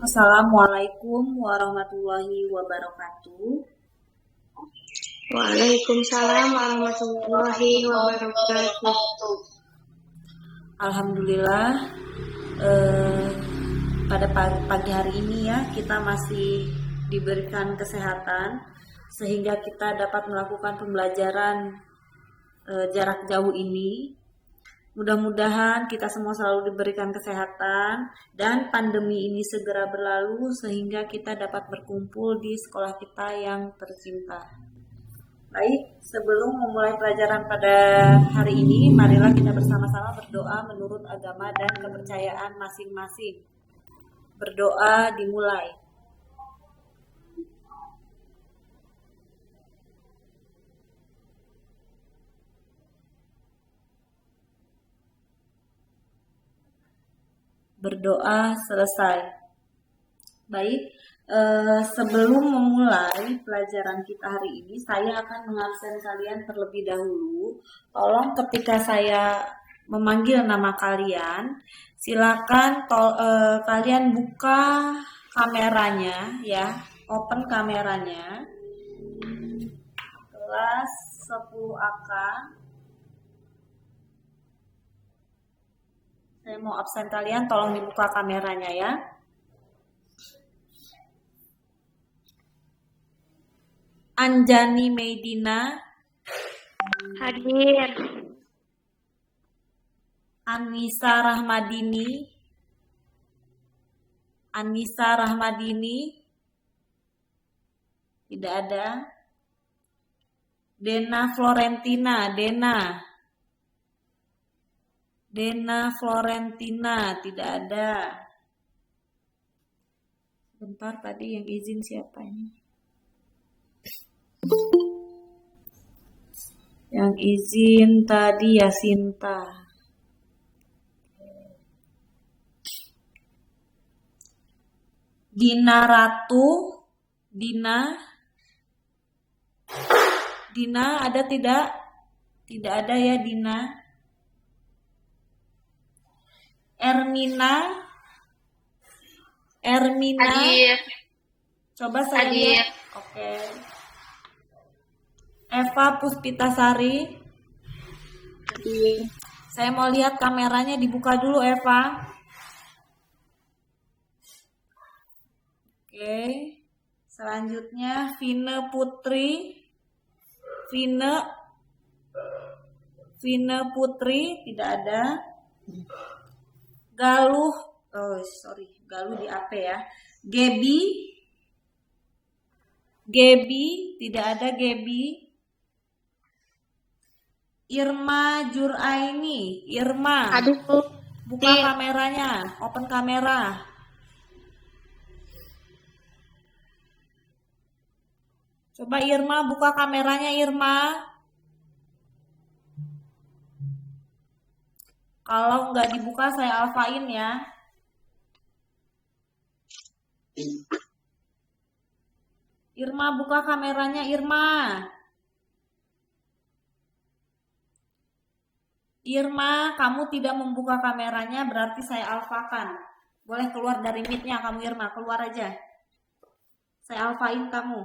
Assalamualaikum warahmatullahi wabarakatuh. Waalaikumsalam warahmatullahi wabarakatuh. Alhamdulillah, pada pagi hari ini ya kita masih diberikan kesehatan sehingga kita dapat melakukan pembelajaran jarak jauh ini. Mudah-mudahan kita semua selalu diberikan kesehatan dan pandemi ini segera berlalu sehingga kita dapat berkumpul di sekolah kita yang tercinta. Baik, sebelum memulai pelajaran pada hari ini, marilah kita bersama-sama berdoa menurut agama dan kepercayaan masing-masing. Berdoa dimulai. Berdoa selesai. Baik, sebelum memulai pelajaran kita hari ini, saya akan mengabsen kalian terlebih dahulu. Tolong ketika saya memanggil nama kalian, silakan kalian buka kameranya ya, open kameranya. Kelas 10AK. Saya mau absen kalian, tolong dibuka kameranya ya. Anjani Meidina. Hadir. Anissa Rahmadini. Anissa Rahmadini. Tidak ada. Dena Florentina. Dena Florentina. Tidak ada. Bentar, tadi yang izin siapa ini? Yang izin tadi Yasinta. Dina Ratu. Dina ada tidak? Tidak ada ya Dina. Ermina. Hadir. Coba saya Hadir. lihat. Oke. Eva Puspitasari. Hadir. Saya mau lihat kameranya dibuka dulu Eva. Oke. Selanjutnya Vine Putri. Vine Putri tidak ada. Galuh di AP ya. Gebi tidak ada Gebi. Irma Juraini. Irma. Aduh. Buka kameranya, open kamera. Coba Irma buka kameranya Irma. Kalau nggak dibuka saya alfain ya. Irma buka kameranya Irma. Irma, kamu tidak membuka kameranya berarti saya alfakan. Boleh keluar dari meet-nya kamu Irma, keluar aja. Saya alfain kamu.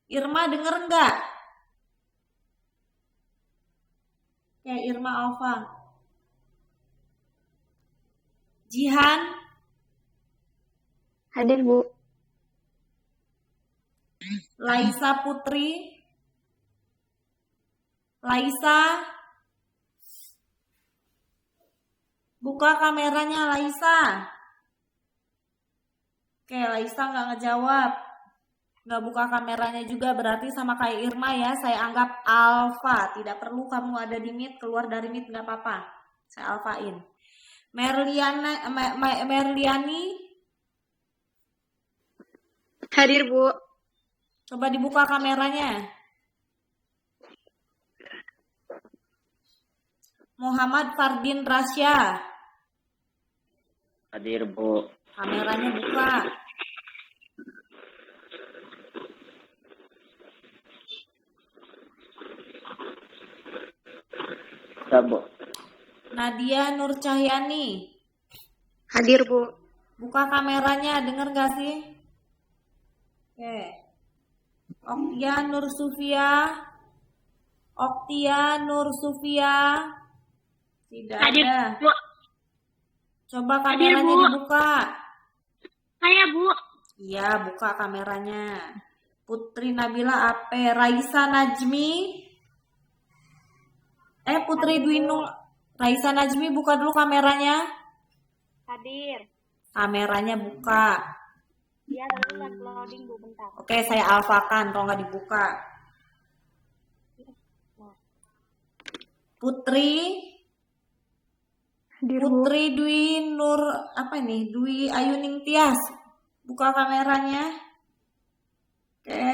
Irma denger nggak? Oke, Irma alfa. Jihan. Hadir, Bu. Laisa Putri. Laisa. Buka kameranya Laisa. Oke, Laisa nggak ngejawab. Nggak buka kameranya juga berarti sama kayak Irma ya. Saya anggap alfa. Tidak perlu kamu ada di meet, keluar dari meet nggak apa-apa. Saya alfain. Merliani. Hadir, Bu. Coba dibuka kameranya. Muhammad Fardin Rasya. Hadir, Bu. Kameranya buka. Ya, Bu. Nadia Nur Cahyani. Hadir, Bu. Buka kameranya, denger gak sih? Oke. Oktia Nur Sufia. Oktia Nur Sufia. Tidak Hadir, ada. Bu. Coba Hadir, kameranya Bu. dibuka. Saya, Bu. Iya, buka kameranya. Putri Nabila Ape. Raisa Najmi. Putri Dwinul. Raisa Najmi, buka dulu kameranya. Hadir. Kameranya buka. Ya, tadi lagi loading, Bu, bentar. Oke, saya alfakan kalau nggak dibuka. Putri. Hadir, Bu. Putri Dwi Nur apa nih? Dwi Ayuning Tias. Buka kameranya. Oke.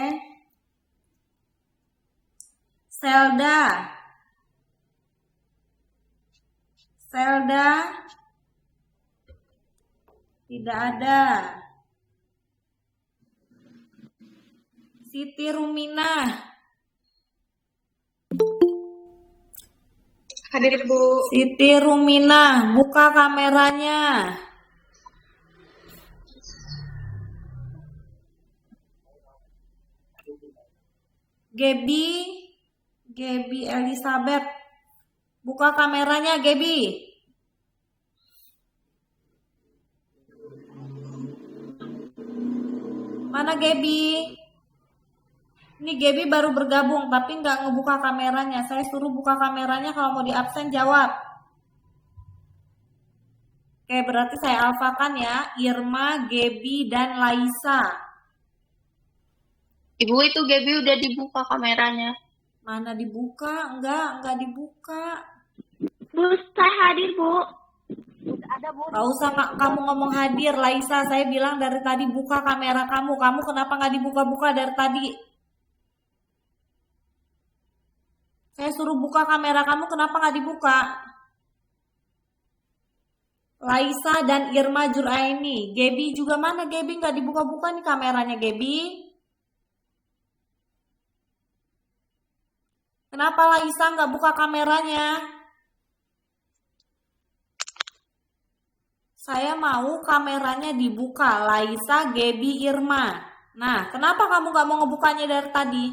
Selda. Selda. Tidak ada. Siti Rumina. Hadir, Bu. Siti Rumina, buka kameranya. Gebi Elizabeth, buka kameranya Gebi. Mana Gebi? Ini Gebi baru bergabung tapi nggak ngebuka kameranya. Saya suruh buka kameranya, kalau mau di absen jawab. Oke, berarti saya alfakan ya. Irma, Gebi, dan Laisa. Ibu, itu Gaby udah dibuka kameranya. Mana dibuka? Enggak dibuka. Bu, saya hadir, Bu. Ada, Bu. Gak usah kamu ngomong hadir, Laisa. Saya bilang dari tadi buka kamera kamu. Kamu kenapa nggak dibuka-buka dari tadi? Saya suruh buka kamera kamu, kenapa nggak dibuka? Laisa dan Irma Juraini. Gebi juga mana? Gebi nggak dibuka-buka nih kameranya Gebi. Kenapa Laisa nggak buka kameranya? Saya mau kameranya dibuka. Laisa, Gebi, Irma. Nah, kenapa kamu nggak mau ngebukanya dari tadi?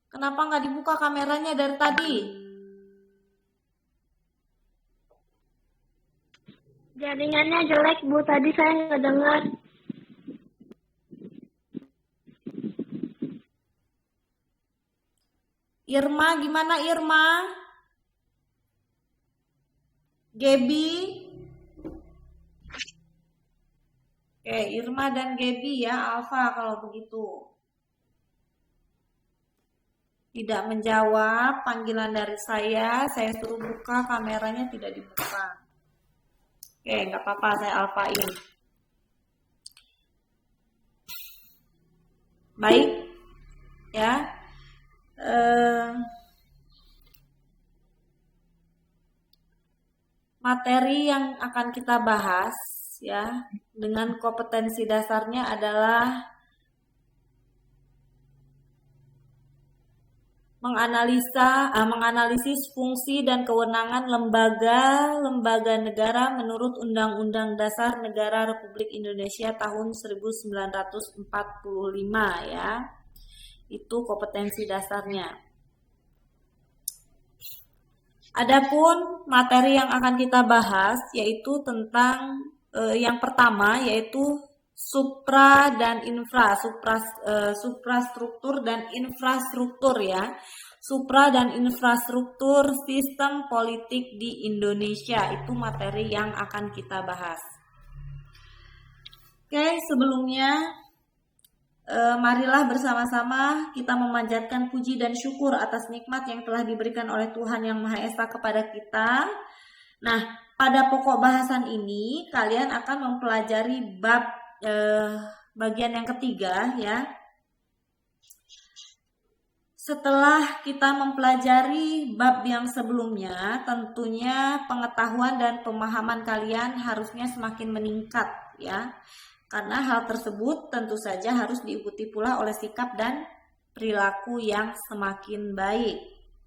Kenapa nggak dibuka kameranya dari tadi? Jaringannya jelek, Bu. Tadi saya nggak dengar. Irma, gimana Irma? Gebi? Oke, Irma dan Gebi ya, Alfa kalau begitu. Tidak menjawab panggilan dari saya suruh buka kameranya tidak dibuka. Oke, nggak apa-apa, saya alfain. Baik, ya. Materi yang akan kita bahas ya dengan kompetensi dasarnya adalah menganalisis fungsi dan kewenangan lembaga negara menurut Undang-Undang Dasar Negara Republik Indonesia tahun 1945 ya. Itu kompetensi dasarnya. Adapun materi yang akan kita bahas yaitu tentang yang pertama yaitu suprastruktur dan infrastruktur ya. Supra dan infrastruktur sistem politik di Indonesia, itu materi yang akan kita bahas. Oke, sebelumnya marilah bersama-sama kita memanjatkan puji dan syukur atas nikmat yang telah diberikan oleh Tuhan Yang Maha Esa kepada kita. Nah, pada pokok bahasan ini kalian akan mempelajari bab bagian yang ketiga ya. Setelah kita mempelajari bab yang sebelumnya, tentunya pengetahuan dan pemahaman kalian harusnya semakin meningkat ya. Karena hal tersebut tentu saja harus diikuti pula oleh sikap dan perilaku yang semakin baik.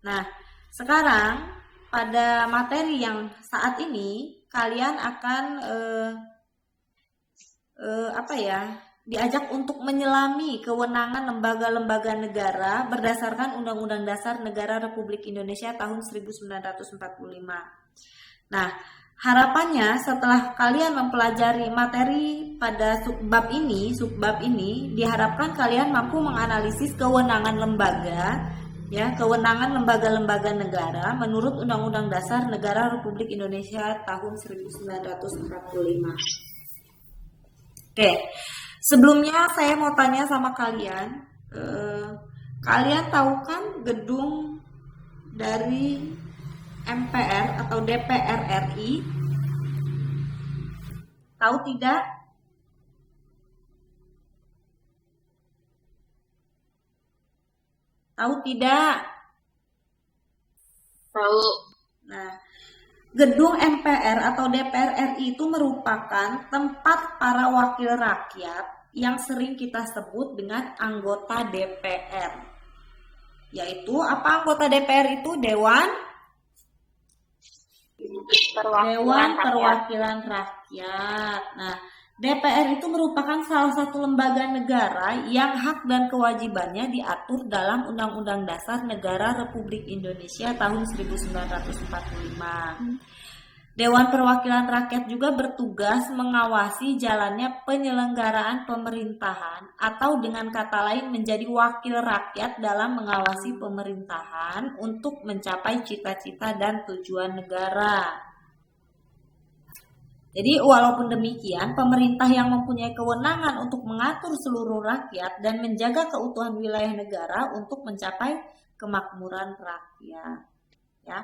Nah, sekarang pada materi yang saat ini kalian akan diajak untuk menyelami kewenangan lembaga-lembaga negara berdasarkan Undang-Undang Dasar Negara Republik Indonesia tahun 1945. Nah, harapannya setelah kalian mempelajari materi pada subbab ini diharapkan kalian mampu menganalisis kewenangan lembaga-lembaga negara menurut Undang-Undang Dasar Negara Republik Indonesia tahun 1945. Oke, sebelumnya saya mau tanya sama kalian, kalian tahu kan gedung dari MPR atau DPR RI? Tahu tidak? Tahu tidak? Tahu. Nah, gedung MPR atau DPR RI itu merupakan tempat para wakil rakyat yang sering kita sebut dengan anggota DPR. Yaitu apa anggota DPR itu? Dewan Perwakilan Rakyat. Nah, DPR itu merupakan salah satu lembaga negara yang hak dan kewajibannya diatur dalam Undang-Undang Dasar Negara Republik Indonesia tahun 1945. Dewan Perwakilan Rakyat juga bertugas mengawasi jalannya penyelenggaraan pemerintahan atau dengan kata lain menjadi wakil rakyat dalam mengawasi pemerintahan untuk mencapai cita-cita dan tujuan negara. Jadi walaupun demikian, pemerintah yang mempunyai kewenangan untuk mengatur seluruh rakyat dan menjaga keutuhan wilayah negara untuk mencapai kemakmuran rakyat. Ya.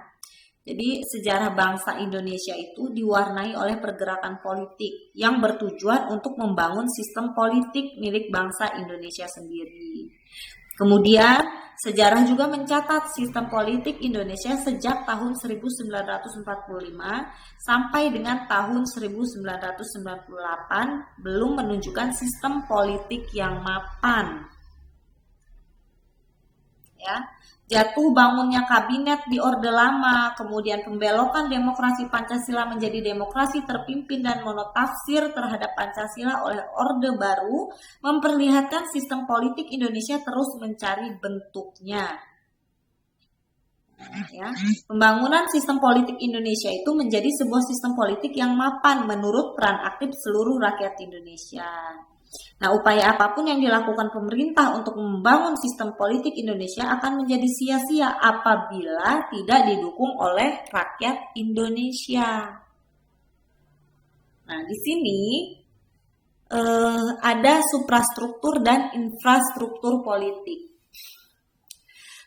Jadi sejarah bangsa Indonesia itu diwarnai oleh pergerakan politik yang bertujuan untuk membangun sistem politik milik bangsa Indonesia sendiri. Kemudian sejarah juga mencatat sistem politik Indonesia sejak tahun 1945 sampai dengan tahun 1998 belum menunjukkan sistem politik yang mapan. Ya, jatuh bangunnya kabinet di Orde Lama, kemudian pembelokan demokrasi Pancasila menjadi demokrasi terpimpin dan monotafsir terhadap Pancasila oleh Orde Baru memperlihatkan sistem politik Indonesia terus mencari bentuknya. Ya, pembangunan sistem politik Indonesia itu menjadi sebuah sistem politik yang mapan menurut peran aktif seluruh rakyat Indonesia. Nah, upaya apapun yang dilakukan pemerintah untuk membangun sistem politik Indonesia akan menjadi sia-sia apabila tidak didukung oleh rakyat Indonesia. Nah, di sini ada suprastruktur dan infrastruktur politik.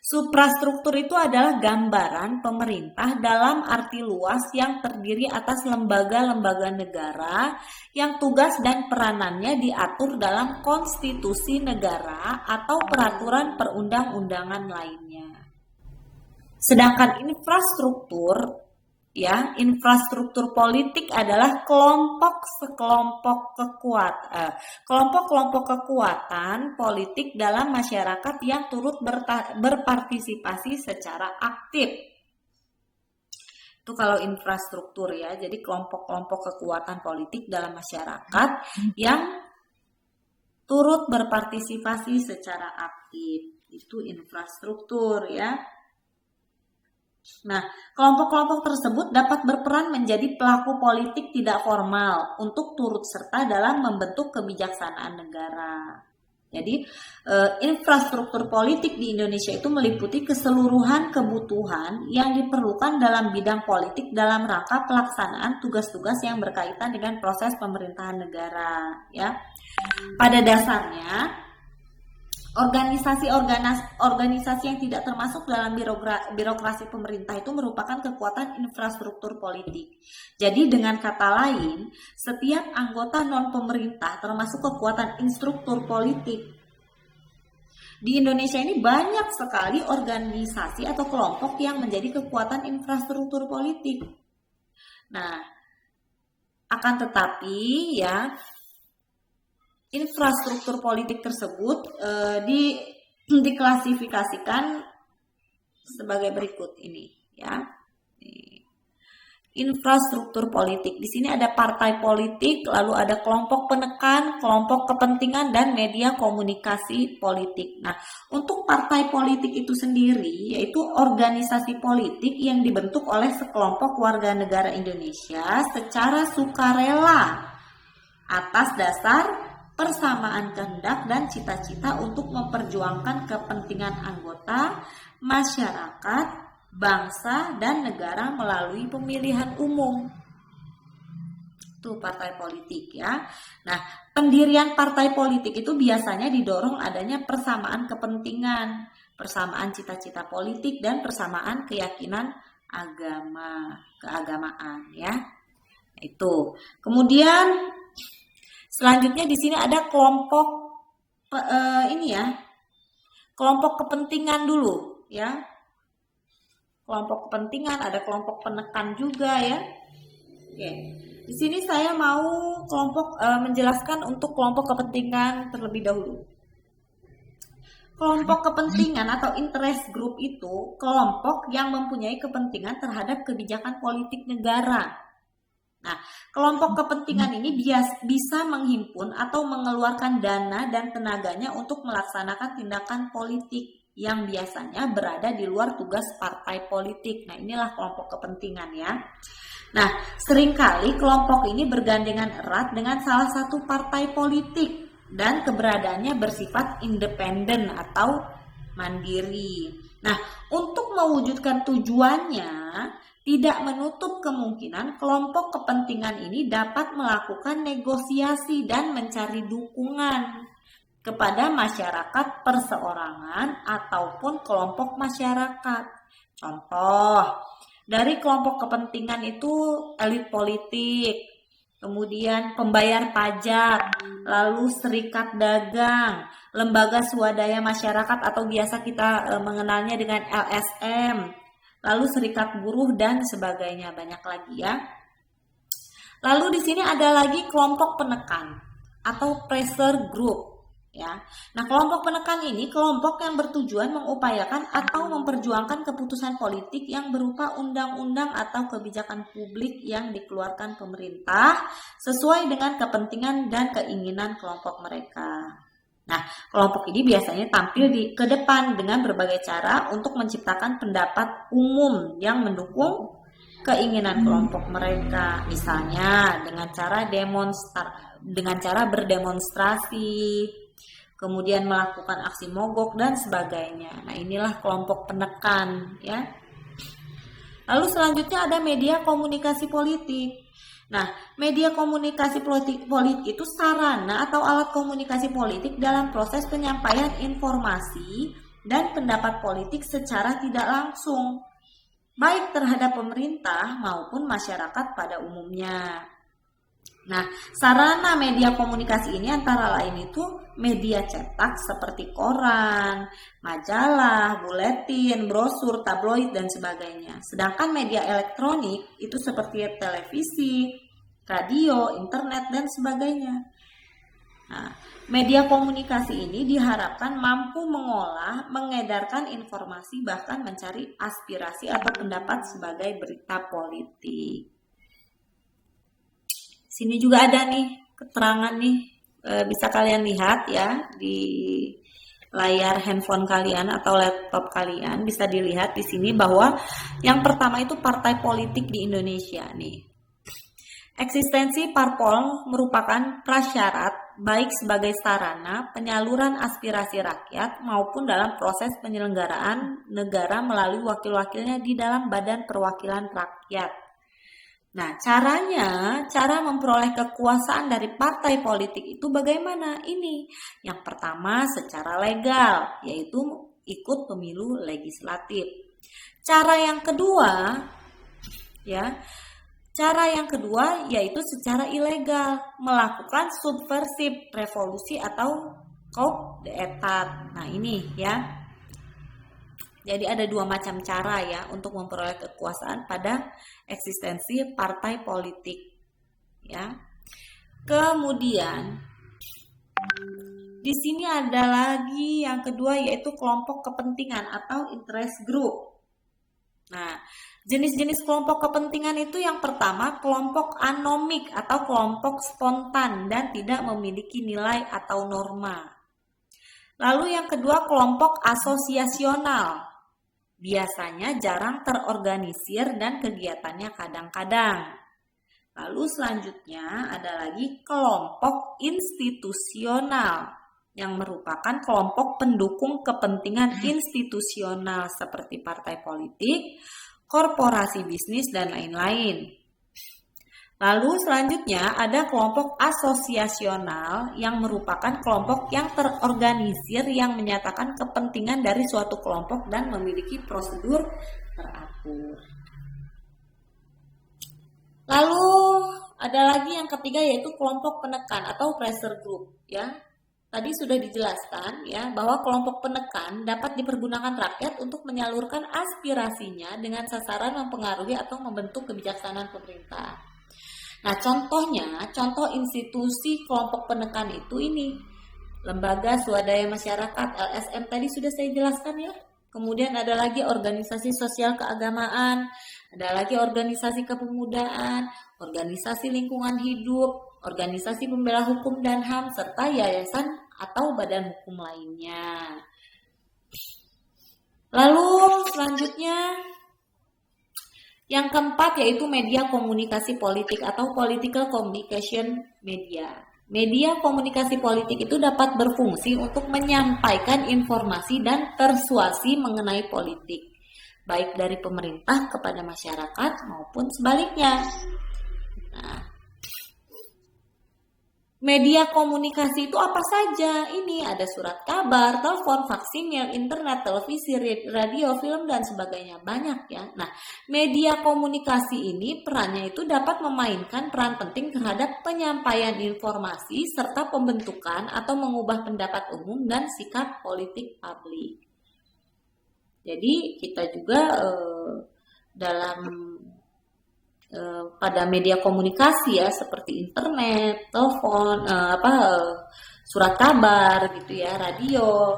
Suprastruktur itu adalah gambaran pemerintah dalam arti luas yang terdiri atas lembaga-lembaga negara yang tugas dan peranannya diatur dalam konstitusi negara atau peraturan perundang-undangan lainnya. Sedangkan infrastruktur politik adalah kelompok-kelompok kekuatan politik dalam masyarakat yang turut berpartisipasi secara aktif. Itu kalau infrastruktur ya, jadi kelompok-kelompok kekuatan politik dalam masyarakat yang turut berpartisipasi secara aktif. Itu infrastruktur ya. Nah, kelompok-kelompok tersebut dapat berperan menjadi pelaku politik tidak formal untuk turut serta dalam membentuk kebijaksanaan negara. Jadi, infrastruktur politik di Indonesia itu meliputi keseluruhan kebutuhan yang diperlukan dalam bidang politik dalam rangka pelaksanaan tugas-tugas yang berkaitan dengan proses pemerintahan negara. Ya, pada dasarnya organisasi yang tidak termasuk dalam birokrasi pemerintah itu merupakan kekuatan infrastruktur politik. Jadi dengan kata lain, setiap anggota non-pemerintah termasuk kekuatan instruktur politik. Di Indonesia ini banyak sekali organisasi atau kelompok yang menjadi kekuatan infrastruktur politik. Nah, akan tetapi ya, infrastruktur politik tersebut diklasifikasikan sebagai berikut ini ya. Infrastruktur politik. Di sini ada partai politik, lalu ada kelompok penekan, kelompok kepentingan, dan media komunikasi politik. Nah, untuk partai politik itu sendiri, yaitu organisasi politik yang dibentuk oleh sekelompok warga negara Indonesia secara sukarela atas dasar persamaan kehendak dan cita-cita untuk memperjuangkan kepentingan anggota, masyarakat, bangsa, dan negara melalui pemilihan umum. Itu partai politik ya. Nah, pendirian partai politik itu biasanya didorong adanya persamaan kepentingan, persamaan cita-cita politik, dan persamaan keyakinan keagamaan ya. Itu. Kemudian selanjutnya di sini ada kelompok kelompok kepentingan dulu ya. Kelompok kepentingan, ada kelompok penekan juga ya. Oke. Di sini saya mau menjelaskan untuk kelompok kepentingan terlebih dahulu. Kelompok kepentingan atau interest group itu kelompok yang mempunyai kepentingan terhadap kebijakan politik negara. Nah, kelompok kepentingan ini bisa menghimpun atau mengeluarkan dana dan tenaganya untuk melaksanakan tindakan politik yang biasanya berada di luar tugas partai politik. Nah, inilah kelompok kepentingan ya. Nah, seringkali kelompok ini bergandengan erat dengan salah satu partai politik dan keberadaannya bersifat independen atau mandiri. Nah, untuk mewujudkan tujuannya, tidak menutup kemungkinan kelompok kepentingan ini dapat melakukan negosiasi dan mencari dukungan kepada masyarakat perseorangan ataupun kelompok masyarakat. Contoh, dari kelompok kepentingan itu elit politik, kemudian pembayar pajak, lalu serikat dagang, lembaga swadaya masyarakat atau biasa kita mengenalnya dengan LSM, lalu serikat buruh dan sebagainya, banyak lagi ya. Lalu di sini ada lagi kelompok penekan atau pressure group. Ya. Nah, kelompok penekan ini kelompok yang bertujuan mengupayakan atau memperjuangkan keputusan politik yang berupa undang-undang atau kebijakan publik yang dikeluarkan pemerintah sesuai dengan kepentingan dan keinginan kelompok mereka. Nah, kelompok ini biasanya tampil ke depan dengan berbagai cara untuk menciptakan pendapat umum yang mendukung keinginan kelompok mereka. Misalnya dengan cara berdemonstrasi, kemudian melakukan aksi mogok dan sebagainya. Nah, inilah kelompok penekan ya. Lalu selanjutnya ada media komunikasi politik. Nah, media komunikasi politik itu sarana atau alat komunikasi politik dalam proses penyampaian informasi dan pendapat politik secara tidak langsung, baik terhadap pemerintah maupun masyarakat pada umumnya. Nah, sarana media komunikasi ini antara lain itu media cetak seperti koran, majalah, buletin, brosur, tabloid, dan sebagainya. Sedangkan media elektronik itu seperti televisi, radio, internet, dan sebagainya. Nah, media komunikasi ini diharapkan mampu mengolah, mengedarkan informasi, bahkan mencari aspirasi atau pendapat sebagai berita politik. Sini juga ada nih keterangan nih, bisa kalian lihat ya di layar handphone kalian atau laptop kalian, bisa dilihat di sini bahwa yang pertama itu partai politik di Indonesia nih. Eksistensi parpol merupakan prasyarat baik sebagai sarana penyaluran aspirasi rakyat maupun dalam proses penyelenggaraan negara melalui wakil-wakilnya di dalam Badan Perwakilan Rakyat. Nah, cara memperoleh kekuasaan dari partai politik itu bagaimana? Ini yang pertama secara legal, yaitu ikut pemilu legislatif. Cara yang kedua yaitu secara ilegal, melakukan subversif, revolusi atau coup d'etat. Nah, ini ya. Jadi ada dua macam cara ya untuk memperoleh kekuasaan pada eksistensi partai politik ya. Kemudian Di sini ada lagi yang kedua yaitu kelompok kepentingan atau interest group. Nah, jenis-jenis kelompok kepentingan itu yang pertama kelompok anomik atau kelompok spontan dan tidak memiliki nilai atau norma. Lalu yang kedua kelompok asosiasional. Biasanya jarang terorganisir dan kegiatannya kadang-kadang. Lalu selanjutnya ada lagi kelompok institusional yang merupakan kelompok pendukung kepentingan institusional seperti partai politik, korporasi bisnis, dan lain-lain. Lalu selanjutnya ada kelompok asosiasional yang merupakan kelompok yang terorganisir yang menyatakan kepentingan dari suatu kelompok dan memiliki prosedur teratur. Lalu ada lagi yang ketiga yaitu kelompok penekan atau pressure group ya. Tadi sudah dijelaskan ya bahwa kelompok penekan dapat dipergunakan rakyat untuk menyalurkan aspirasinya dengan sasaran mempengaruhi atau membentuk kebijaksanaan pemerintah. Nah, contoh institusi kelompok penekan itu ini Lembaga Swadaya Masyarakat LSM tadi sudah saya jelaskan ya. Kemudian ada lagi organisasi sosial keagamaan, ada lagi organisasi kepemudaan, organisasi lingkungan hidup, organisasi pembela hukum dan HAM, serta yayasan atau badan hukum lainnya. Lalu selanjutnya yang keempat yaitu media komunikasi politik atau political communication media. Media komunikasi politik itu dapat berfungsi untuk menyampaikan informasi dan persuasi mengenai politik, baik dari pemerintah kepada masyarakat maupun sebaliknya. Nah, media komunikasi itu apa saja? Ini ada surat kabar, telepon, faksimil, internet, televisi, radio, film, dan sebagainya. Banyak ya. Nah, media komunikasi ini perannya itu dapat memainkan peran penting terhadap penyampaian informasi serta pembentukan atau mengubah pendapat umum dan sikap politik publik. Jadi kita juga pada media komunikasi ya seperti internet, telepon, surat kabar gitu ya, radio.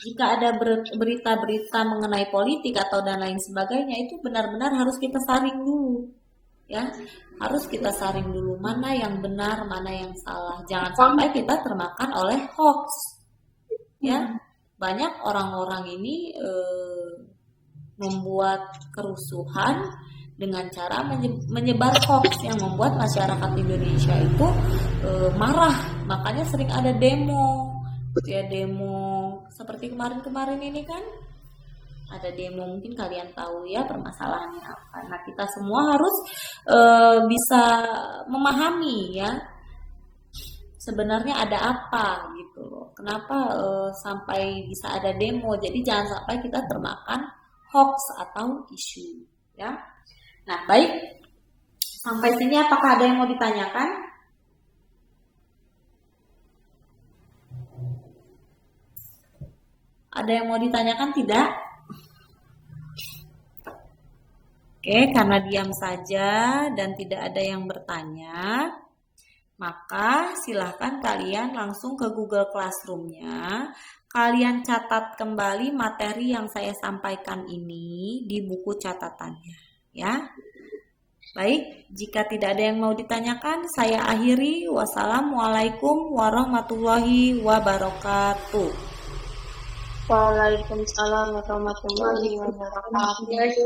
Jika ada berita-berita mengenai politik atau dan lain sebagainya itu benar-benar harus kita saring dulu. Ya, harus kita saring dulu mana yang benar, mana yang salah. Jangan sampai kita termakan oleh hoax. Ya, banyak orang-orang ini membuat kerusuhan dengan cara menyebar hoax yang membuat masyarakat Indonesia itu marah. Makanya sering ada demo, ya demo seperti kemarin-kemarin ini kan ada demo, mungkin kalian tahu ya permasalahannya apa. Nah, kita semua harus bisa memahami ya sebenarnya ada apa gitu loh. Kenapa sampai bisa ada demo? Jadi jangan sampai kita termakan hoax atau isu ya. Nah, baik. Sampai sini apakah ada yang mau ditanyakan? Ada yang mau ditanyakan tidak? Oke, karena diam saja dan tidak ada yang bertanya, maka silahkan kalian langsung ke Google Classroom-nya. Kalian catat kembali materi yang saya sampaikan ini di buku catatannya. Ya, baik. Jika tidak ada yang mau ditanyakan, saya akhiri. Wassalamualaikum warahmatullahi wabarakatuh. Waalaikumsalam warahmatullahi wabarakatuh.